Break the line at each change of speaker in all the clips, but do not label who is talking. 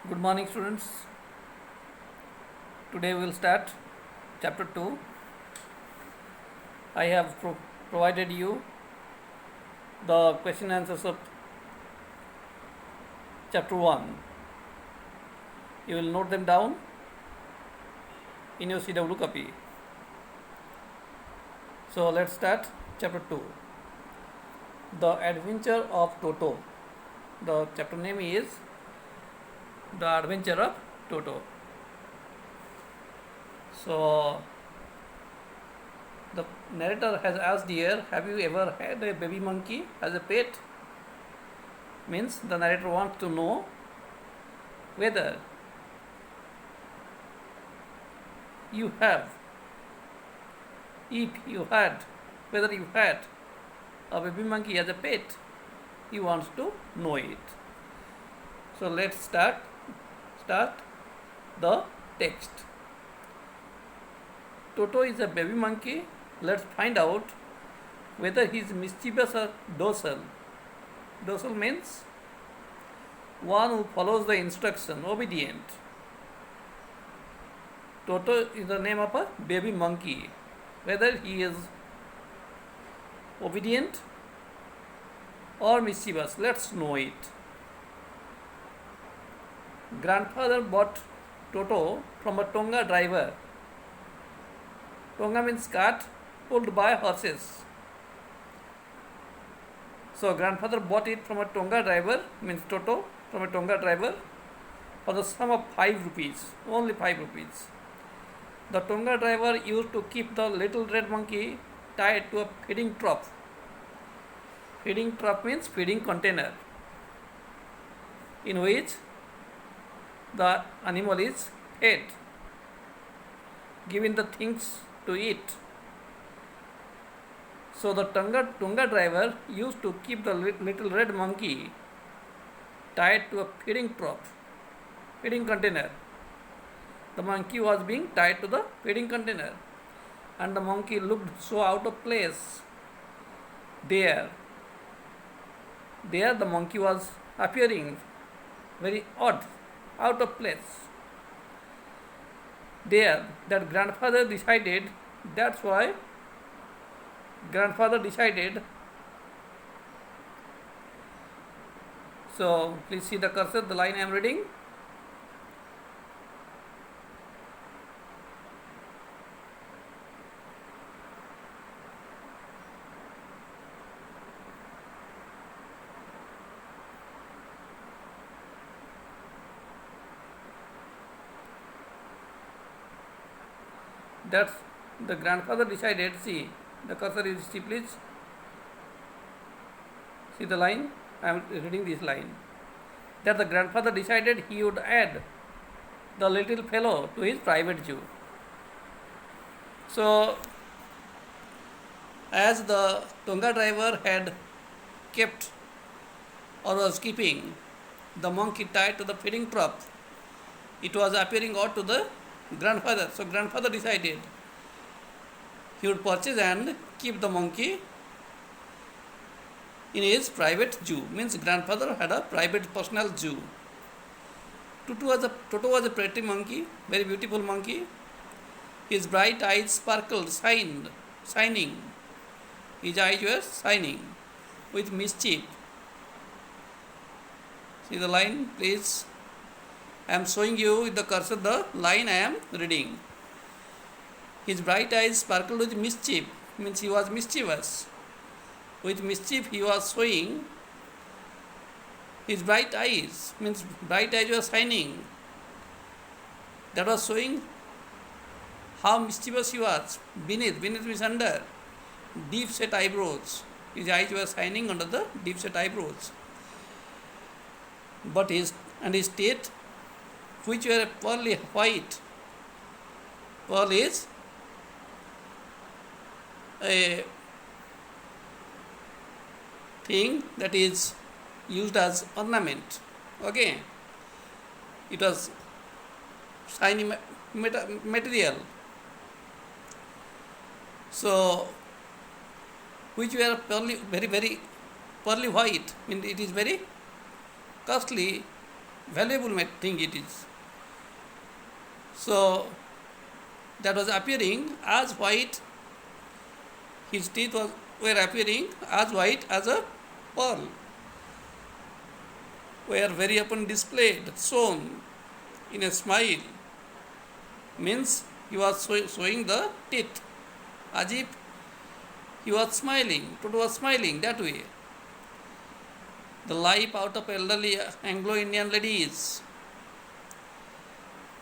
Good morning, students. Today we will start chapter 2. I have provided you the question answers of chapter 1. You will note them down in your CW copy. So let's start chapter 2. The Adventure of Toto. The chapter name is The Adventure of Toto. So the narrator has asked here, have you ever had a baby monkey as a pet? Means the narrator wants to know whether you have, if you had, whether you had a baby monkey as a pet. He wants to know it. So let's start the text. Toto is a baby monkey. Let's find out whether he is mischievous or docile. Docile means one who follows the instruction, obedient. Toto is the name of a baby monkey. Whether he is obedient or mischievous, let's know it. Grandfather bought Toto from a Tonga driver. Tonga means cart pulled by horses. So grandfather bought it from a Tonga driver, means Toto from a Tonga driver, for the sum of 5 rupees, only 5 rupees. The Tonga driver used to keep the little red monkey tied to a feeding trough. Feeding trough means feeding container, in which the animal is fed, given the things to eat. So the Tonga driver used to keep the little red monkey tied to a feeding trough, feeding container. The monkey was being tied to the feeding container, and the monkey looked so out of place. There the monkey was appearing very odd, out of place. There, that grandfather decided, that's why grandfather decided. So please see the cursor, the line I am reading. That's the grandfather decided. See, the cursor is, see please. See the line, I am reading this line. That the grandfather decided he would add the little fellow to his private zoo. So, as the Tonga driver had kept or was keeping the monkey tied to the feeding trough, it was appearing odd to the grandfather. So grandfather decided he would purchase and keep the monkey in his private zoo. Means grandfather had a private personal zoo. Toto was a pretty monkey, very beautiful monkey. His bright eyes sparkled, shining. His eyes were shining with mischief. See the line, please. I am showing you with the cursor the line I am reading. His bright eyes sparkled with mischief, means he was mischievous. With mischief he was showing his bright eyes, means bright eyes were shining. That was showing how mischievous he was. Beneath means under, deep set eyebrows. His eyes were shining under the deep set eyebrows. But his teeth, which were pearly white. Pearl is a thing that is used as ornament. Okay, it was shiny material. So, which were very pearly white. I mean, it is very costly valuable thing it is. So that was appearing as white, his teeth were appearing as white as a pearl, were very often displayed, shown in a smile. Means he was showing the teeth as if he was smiling, Toto was smiling that way. The life out of elderly Anglo-Indian ladies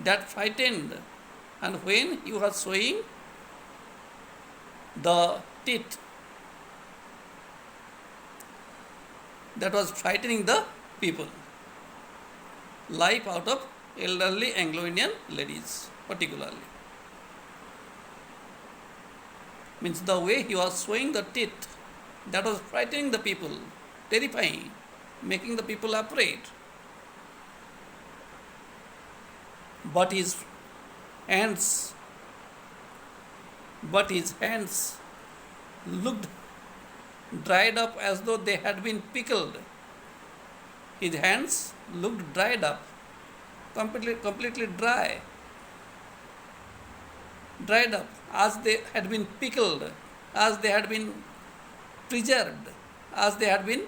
that frightened, and when he was showing the teeth, that was frightening the people. Life out of elderly Anglo-Indian ladies particularly. Means the way he was showing the teeth, that was frightening the people, terrifying, making the people afraid. But his hands, looked dried up as though they had been pickled. His hands looked dried up, completely dried up, as they had been pickled, as they had been preserved, as they had been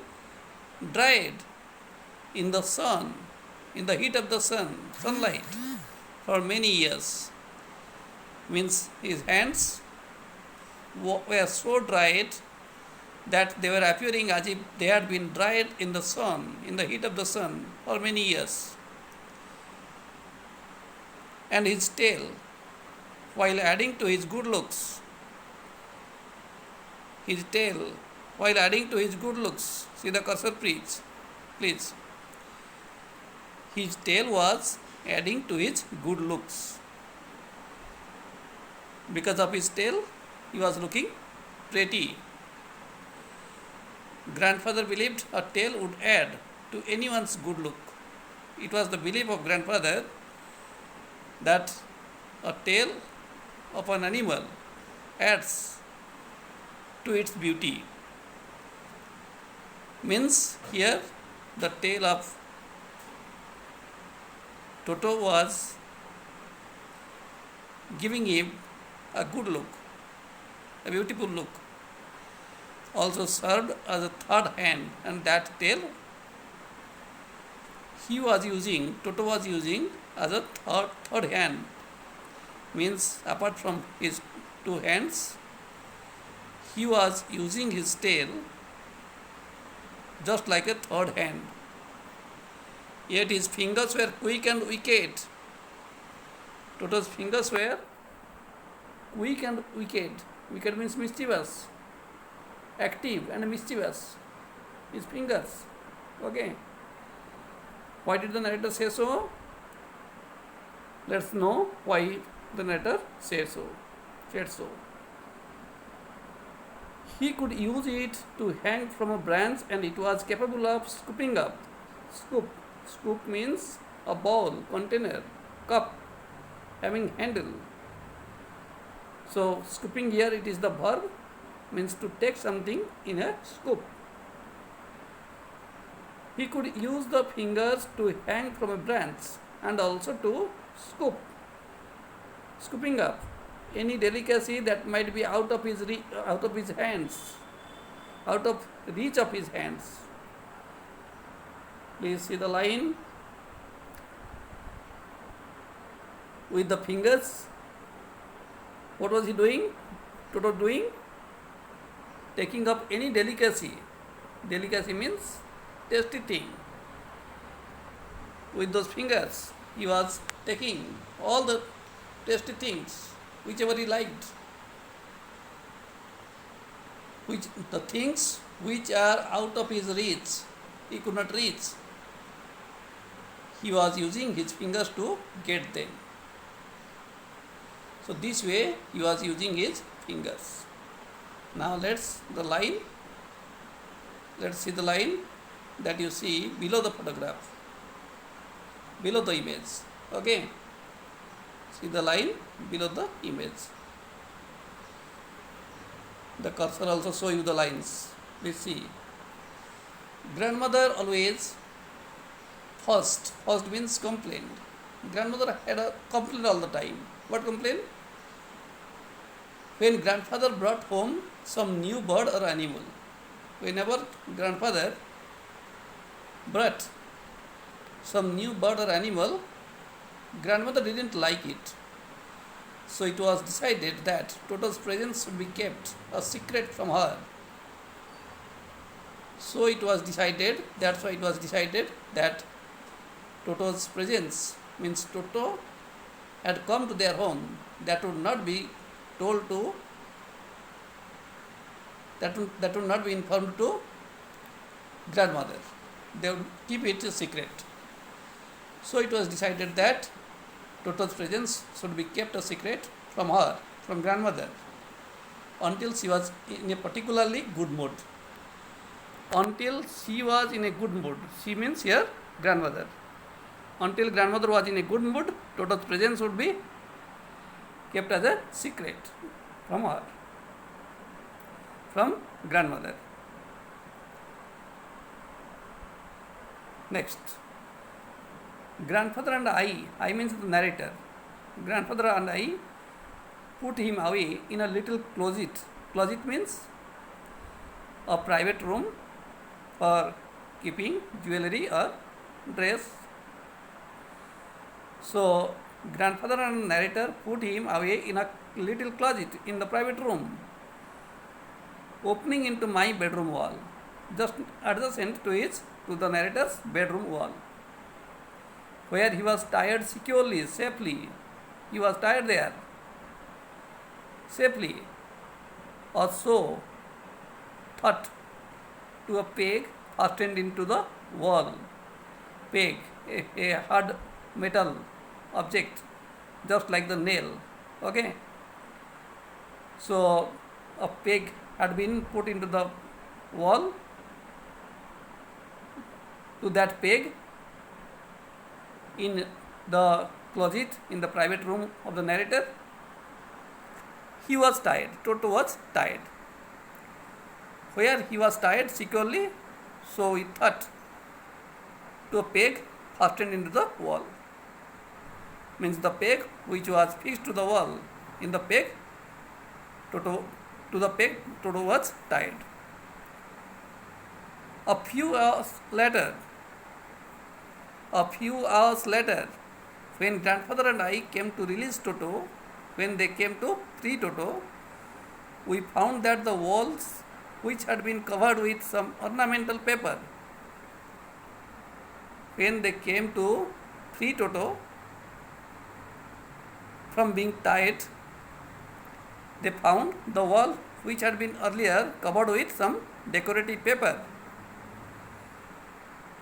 dried in the sun, in the heat of the sunlight, for many years. Means his hands were so dried that they were appearing as if they had been dried in the sun, in the heat of the sun, for many years. And his tail, while adding to his good looks, see the cursor please. His tail was adding to his good looks. Because of his tail, he was looking pretty. Grandfather believed a tail would add to anyone's good look. It was the belief of grandfather that a tail of an animal adds to its beauty. Means here the tail of Toto was giving him a good look, a beautiful look. Also served as a third hand, and that tail Toto was using as a third hand. Means apart from his two hands, he was using his tail just like a third hand. Yet his fingers were quick and wicked. Toto's fingers were quick and wicked. Wicked means mischievous, active and mischievous. His fingers. Okay. Why did the narrator say so? Let's know why the narrator said so. He could use it to hang from a branch, and it was capable of scooping up. Scoop means a bowl, container, cup, having handle. So scooping here, it is the verb, means to take something in a scoop. He could use the fingers to hang from a branch and also to scooping up any delicacy that might be out of his reach of his hands. Please see the line. With the fingers, what was he doing? Toto doing? Taking up any delicacy. Delicacy means tasty thing. With those fingers, he was taking all the tasty things, whichever he liked. The things which are out of his reach, he could not reach. He was using his fingers to get them. So this way he was using his fingers. Now let's see the line that you see below the photograph, below the image. Okay, see the line below the image. The cursor also show you the lines. Please see. Grandmother always First. First means complaint. Grandmother had a complaint all the time. What complaint? When grandfather brought home some new bird or animal. Whenever grandfather brought some new bird or animal, grandmother didn't like it. So it was decided that Toto's presence should be kept a secret from her. So it was decided, that's why it was decided that Toto's presence means Toto had come to their home. That would not be told to, that would not be informed to grandmother. They would keep it a secret. So it was decided that Toto's presence should be kept a secret from her, from grandmother, until she was in a particularly good mood. Until she was in a good mood. She means here grandmother. Until grandmother was in a good mood, Toto's presence would be kept as a secret from her, from grandmother. Next. Grandfather and I means the narrator. Grandfather and I put him away in a little closet. Closet means a private room for keeping jewelry or dress. So, grandfather and narrator put him away in a little closet in the private room, opening into my bedroom wall, just adjacent to the narrator's bedroom wall, where he was tied securely, safely. He was tied there, safely, or so thought, to a peg fastened into the wall. Peg, a hard metal object, just like the nail. Okay. So a peg had been put into the wall. To that peg, in the closet, in the private room of the narrator, he was tied. Toto was tied. Where he was tied securely, so he thought, to a peg fastened into the wall. Means the peg which was fixed to the wall. In the peg, Toto was tied. A few hours later, when grandfather and I came to release Toto, when they came to free Toto, we found that the walls, which had been covered with some ornamental paper, when they came to free Toto from being tied, they found the wall which had been earlier covered with some decorative paper,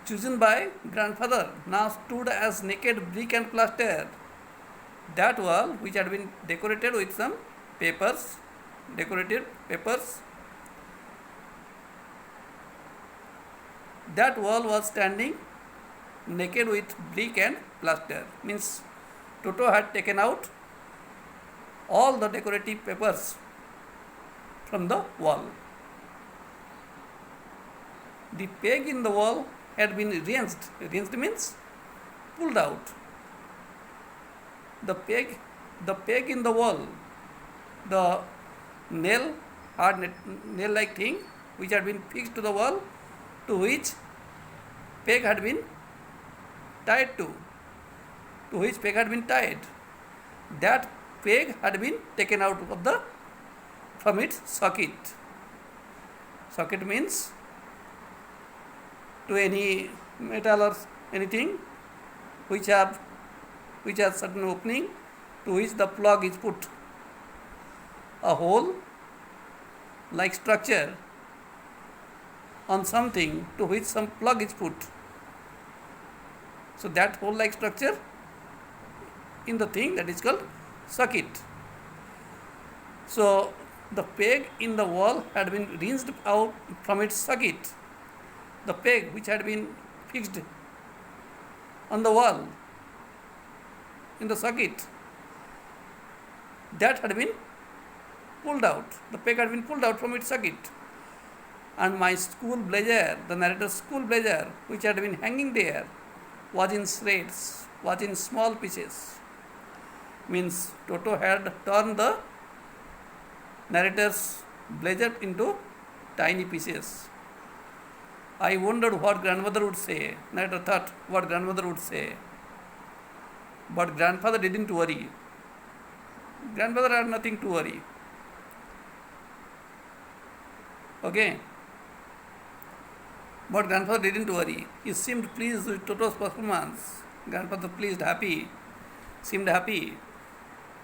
chosen by grandfather, now stood as naked brick and plaster. That wall which had been decorated with some papers, decorative papers, that wall was standing naked with brick and plaster. Means Toto had taken out all the decorative papers from the wall. The peg in the wall had been rinsed. Rinsed means pulled out. The peg in the wall, the hard nail-like thing which had been fixed to the wall, to which peg had been tied to which peg had been tied. That peg had been taken out from its socket. Socket means to any metal or anything which has certain opening, to which the plug is put. A hole like structure on something to which some plug is put. So that hole like structure in the thing, that is called socket. So the peg in the wall had been rinsed out from its socket. The peg which had been fixed on the wall in the socket, that had been pulled out. The peg had been pulled out from its socket. And my school blazer, the narrator's school blazer, which had been hanging there, was in shreds, was in small pieces. Means Toto had torn the narrator's blazer into tiny pieces. I wondered what grandmother would say. Narrator thought what grandmother would say. But grandfather didn't worry. Grandmother had nothing to worry. Okay. But grandfather didn't worry. He seemed pleased with Toto's performance. Grandfather seemed happy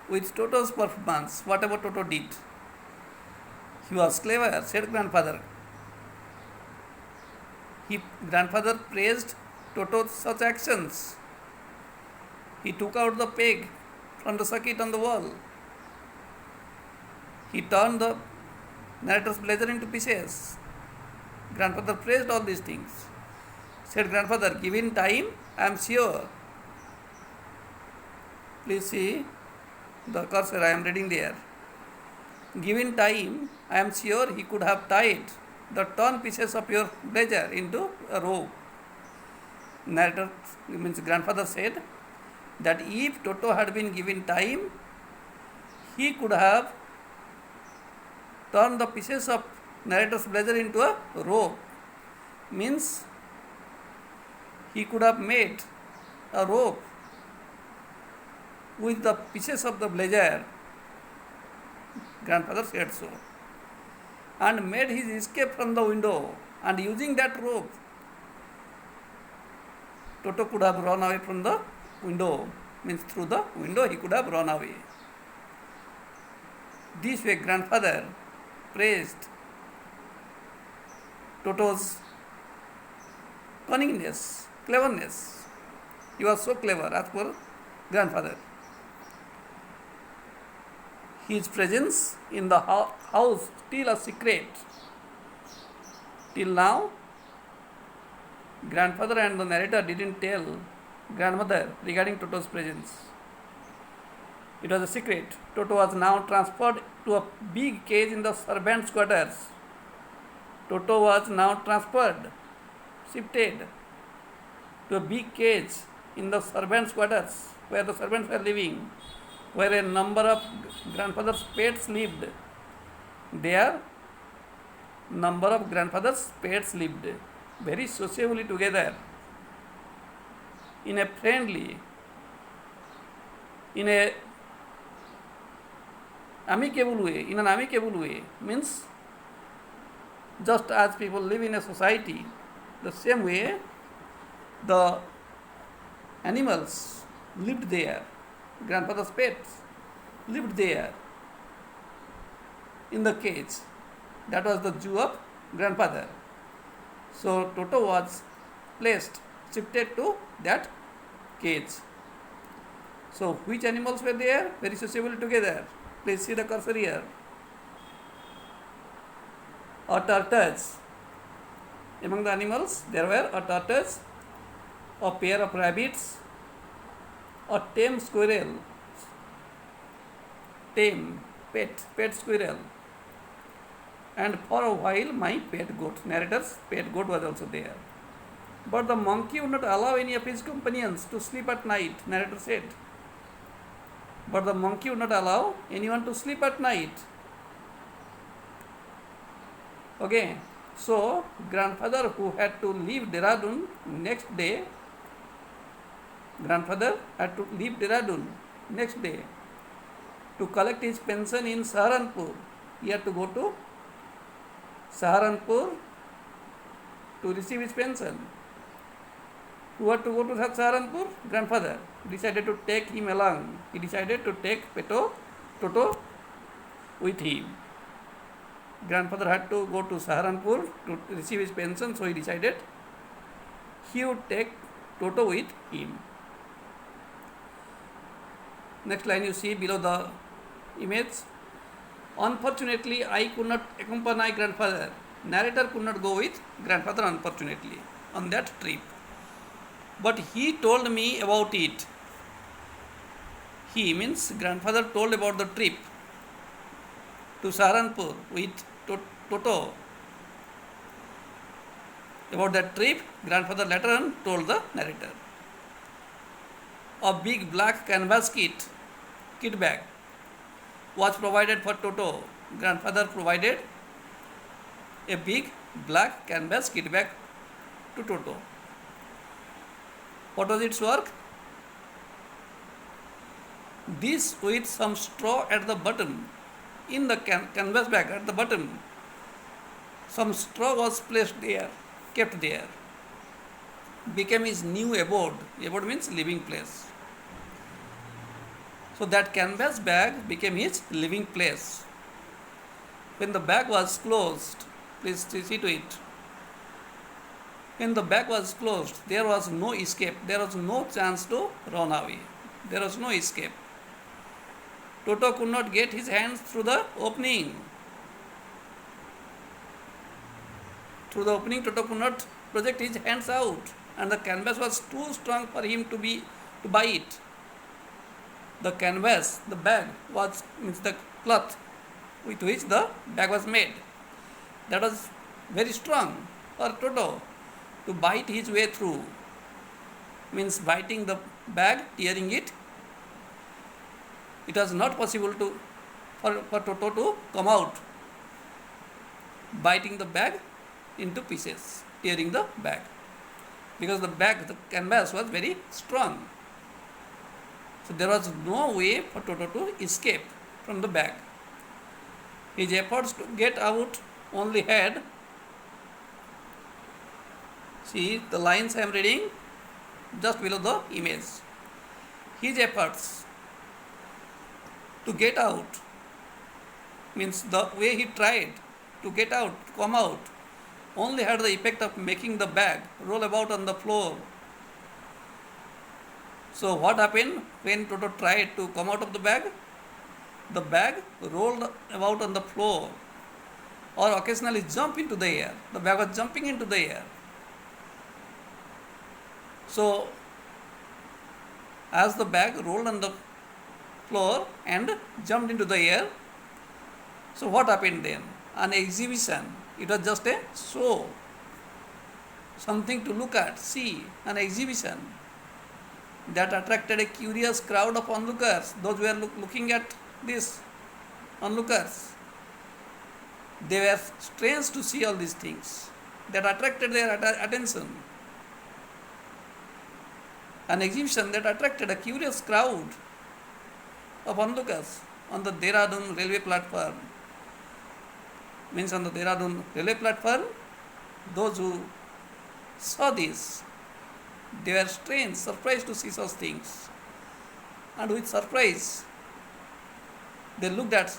with Toto's performance, whatever Toto did. He was clever, said grandfather. Grandfather praised Toto's such actions. He took out the peg from the socket on the wall. He turned the narrator's blazer into pieces. Grandfather praised all these things. Said grandfather, given time, I am sure. Please see the cursor, I am reading there. Given time, I am sure he could have tied the torn pieces of your blazer into a rope. Narrator, means grandfather said that if Toto had been given time, he could have turned the pieces of narrator's blazer into a rope. Means he could have made a rope with the pieces of the blazer. Grandfather said so. And made his escape from the window. And using that rope, Toto could have run away from the window. Means through the window he could have run away. This way grandfather praised Toto's cunningness, cleverness. He was so clever as per grandfather. His presence in the house still a secret. Till now, grandfather and the narrator didn't tell grandmother regarding Toto's presence. It was a secret. Toto was now transferred to a big cage in the servants' quarters. Toto was now shifted to a big cage in the servants' quarters where the servants were living, where a number of grandfather's pets lived. There, number of grandfather's pets lived very sociably together in a friendly, in an amicable way, means just as people live in a society, the same way the animals lived there. Grandfather's pets lived there in the cage. That was the zoo of grandfather. So Toto was shifted to that cage. So which animals were there? Very sociable together. Please see the cursor here. A tortoise. Among the animals, there were a tortoise, a pair of rabbits, a tame squirrel, pet squirrel, and for a while my pet goat. Narrator's pet goat was also there. But the monkey would not allow any of his companions to sleep at night, narrator said. But the monkey would not allow anyone to sleep at night. Okay, so grandfather who had to leave Dehradun next day, to collect his pension in Saharanpur. He had to go to Saharanpur to receive his pension. Who had to go to Saharanpur? Grandfather decided to take him along. He decided to take Toto with him. Grandfather had to go to Saharanpur to receive his pension, so he decided he would take Toto with him. Next line you see below the image. Unfortunately, I could not accompany grandfather. Narrator could not go with grandfather, unfortunately, on that trip. But he told me about it. He means grandfather told about the trip to Saharanpur with Toto. About that trip, grandfather later on told the narrator. A big black canvas kit bag was provided for Toto. Grandfather provided a big black canvas kit bag to Toto. What was its work? This with some straw at the bottom. In the canvas bag at the bottom, some straw was placed there, kept there. Became his new abode. Abode means living place. So that canvas bag became his living place. When the bag was closed, please see to it. When the bag was closed, there was no escape. There was no chance to run away. There was no escape. Toto could not get his hands through the opening. Through the opening, Toto could not project his hands out, and the canvas was too strong for him to bite. The canvas, the bag means the cloth with which the bag was made. That was very strong for Toto to bite his way through. Means biting the bag, tearing it. It was not possible for Toto to come out, biting the bag into pieces, tearing the bag, because the canvas was very strong. So there was no way for Toto to escape from the bag. His efforts to get out only had, see the lines I am reading just below the image. His efforts to get out means the way he tried to get out, to come out, only had the effect of making the bag roll about on the floor. So what happened when Toto tried to come out of the bag? The bag rolled about on the floor or occasionally jumped into the air. The bag was jumping into the air. So as the bag rolled on the floor and jumped into the air, so what happened then? An exhibition. It was just a show, something to look at, see, an exhibition that attracted a curious crowd of onlookers. Those who were looking at this, onlookers, they were strange to see all these things that attracted their attention. An exhibition that attracted a curious crowd of onlookers on the Dehradun railway platform. Means on the Dehradun railway platform, those who saw this, they were strange, surprised to see such things. And with surprise, they looked at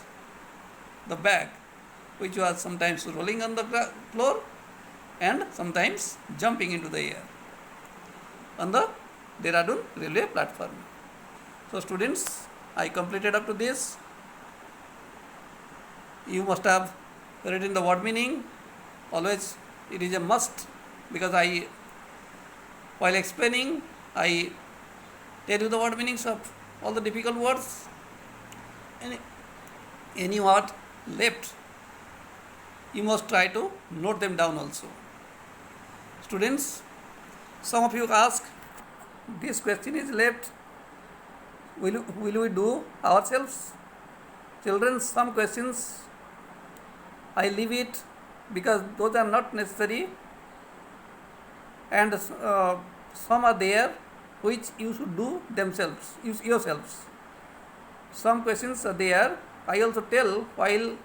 the bag, which was sometimes rolling on the floor and sometimes jumping into the air on the Dehradun railway platform. So students, I completed up to this. You must have written the word meaning. Always it is a must, because while explaining, I tell you the word meanings of all the difficult words. Any word left, you must try to note them down also. Students, some of you ask, this question is left, will we do ourselves? Children, some questions I leave it because those are not necessary, and some are there which you should do themselves, yourselves. Some questions are there. I also tell, while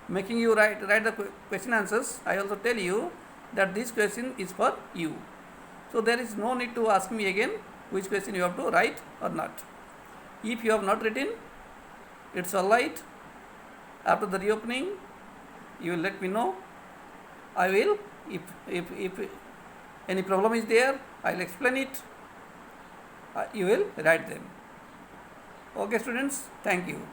making you write the question answers, I also tell you that this question is for you. So there is no need to ask me again which question you have to write or not. If you have not written, it's all right. After the reopening, you will let me know. I will, if any problem is there, I will explain it. You will write them. Okay students, thank you.